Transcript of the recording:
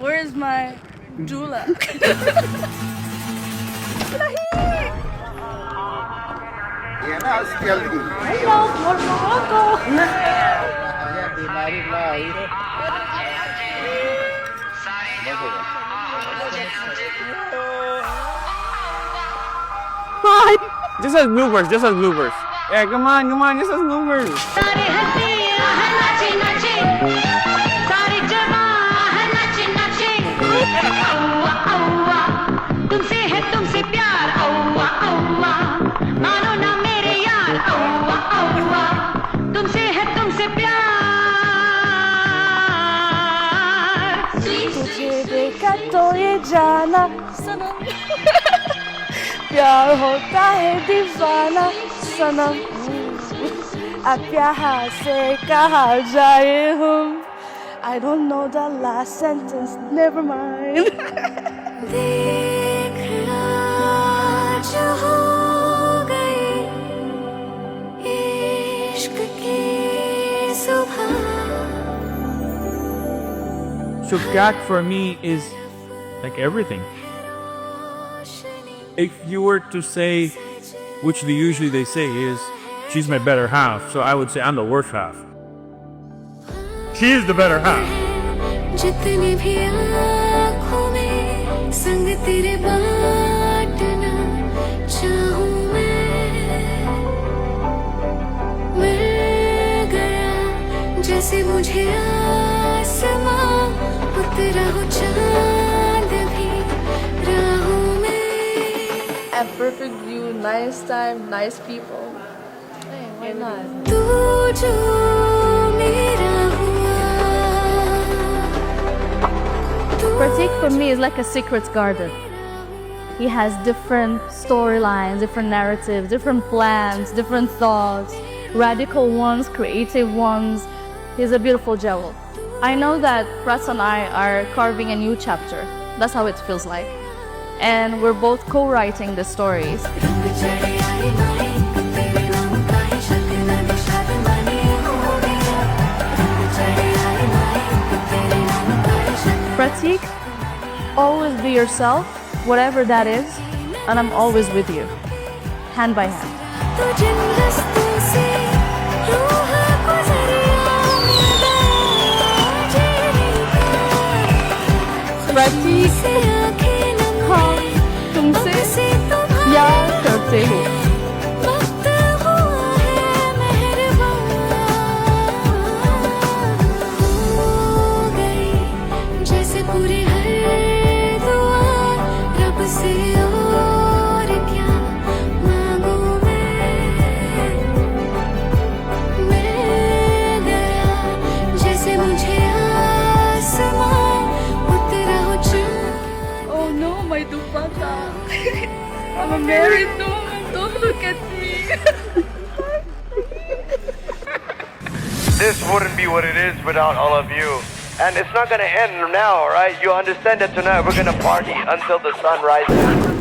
Where is my doula? Hello, Morocco. Just as bloopers, just as bloopers. Yeah, come on, just as bloopers. तुझे देखा तो ये जाना सनम प्यार होता है दीवाना सनम अब यहाँ से कहाँ जाए हम I don't know the last sentence, never mind. देखना जो हो गई इश्क की सुबह. Shukak for me is like everything. If you were to say, which usually they say is, she's my better half, so I would say I'm the worst half. She is the better half. जितनी भी आँखों में संग तेरे बाँटना चाहूँ मैं गया जैसे मुझे आसमां उतरा हो चाँद भी राहों में. A perfect view, nice time, nice people. Hey, why not? तू जो मेरा Pratik for me is like a secret garden. He has different storylines, different narratives, different plans, different thoughts, radical ones, creative ones. He's a beautiful jewel. I know that Pras and I are carving a new chapter. That's how it feels like. And we're both co-writing the stories. Pratik, always be yourself, whatever that is, and I'm always with you, hand by hand. Pratik, हाँ, तुमसे प्यार करते हो. I'm a married woman, don't look at me. This wouldn't be what it is without all of you. And it's not gonna end now, alright? You understand that tonight we're gonna party until the sun rises.